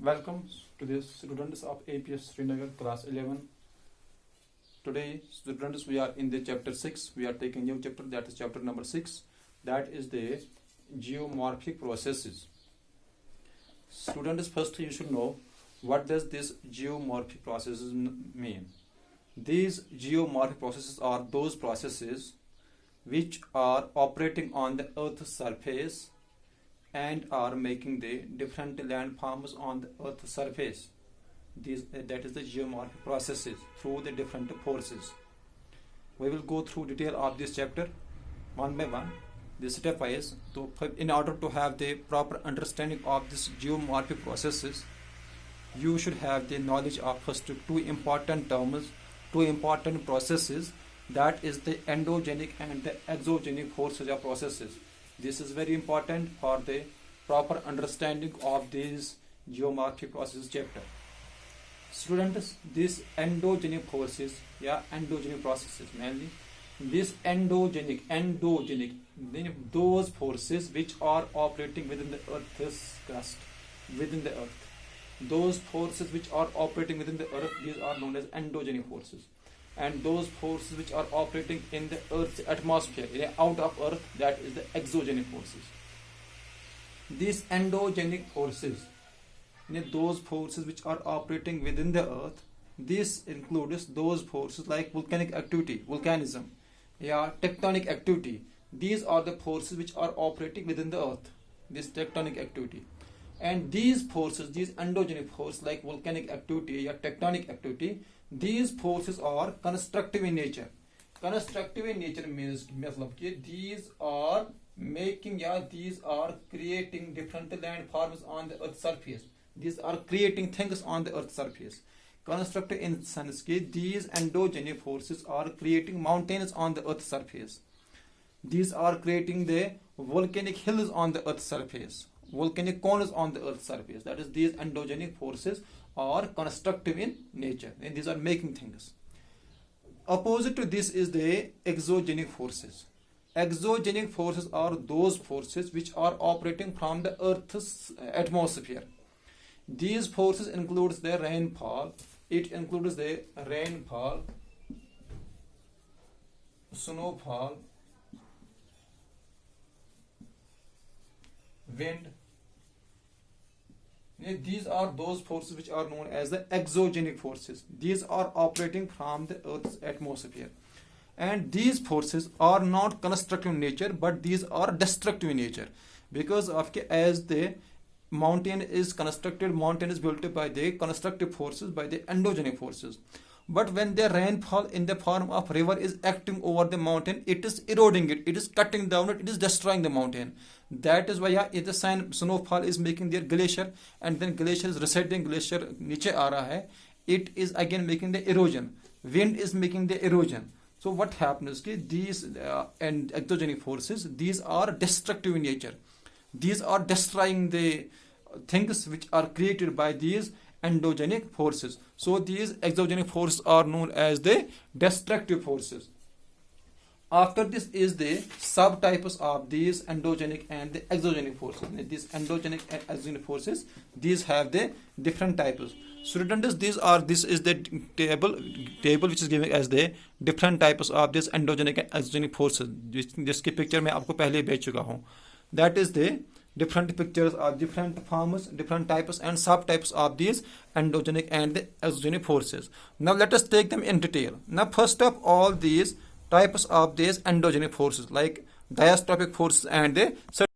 Welcome to the students of APS Srinagar class 11. Today students, we are in the chapter 6. We are taking new chapter, that is chapter number 6. That is the geomorphic processes. Students, first you should know what does this geomorphic processes mean. These geomorphic processes are those processes which are operating on the earth's surface and are making the different landforms on the earth's surface. That is the geomorphic processes through the different forces. We will go through detail of this chapter one by one, the stepwise. So in order to have the proper understanding of this geomorphic processes, you should have the knowledge of first two important terms, two important processes, that is the endogenic and the exogenic forces of processes. This is very important for the proper understanding of these geomorphic processes chapter. Students, these endogenic forces, endogenic processes mainly. This endogenic, those forces which are operating within the earth's crust, within the earth. Those forces which are operating within the earth, these are known as endogenic forces. And those forces which are operating in the earth's atmosphere, out of earth, that is the exogenic forces. These endogenic forces, those forces which are operating within the earth, this includes those forces like volcanic activity, volcanism, tectonic activity. These are the forces which are operating within the earth, this tectonic activity. And these forces, these endogenic forces like volcanic activity, tectonic activity, these forces are constructive in nature. Constructive in nature means these are making, these are creating different landforms on the earth's surface. These are creating things on the earth's surface. Constructive in the sense that these endogenic forces are creating mountains on the earth's surface. These are creating the volcanic hills on the earth's surface, volcanic cones on the earth's surface. That is, these endogenic forces are constructive in nature, and these are making things. Opposite to this is the exogenic forces. Exogenic forces are those forces which are operating from the earth's atmosphere. These forces includes the rainfall. It includes the rainfall, snowfall, wind. These are those forces which are known as the exogenic forces. These are operating from the earth's atmosphere. And these forces are not constructive in nature, but these are destructive in nature. Because as the mountain is constructed, mountain is built by the constructive forces, by the endogenic forces. But when the rainfall in the form of river is acting over the mountain, it is eroding it, it is cutting down it, it is destroying the mountain. That is why the snowfall is making their glacier, and then glacier is receding, glacier niche aa raha hai. It is again making the erosion. Wind is making the erosion. So what happens? These and exogenic forces, these are destructive in nature. These are destroying the things which are created by these endogenic forces. So these exogenic forces are known as the destructive forces. After this is the subtypes of these endogenic and the exogenic forces. These endogenic and exogenic forces, these have the different types. Students, this is the table which is giving as the different types of this endogenic and exogenic forces. जिसकी picture मैं आपको पहले भेज चुका हूँ. That is the different pictures of different forms, different types and subtypes of these endogenic and the exogenic forces. Now let us take them in detail. Now first of all, these types of these endogenic forces like diastrophic forces and the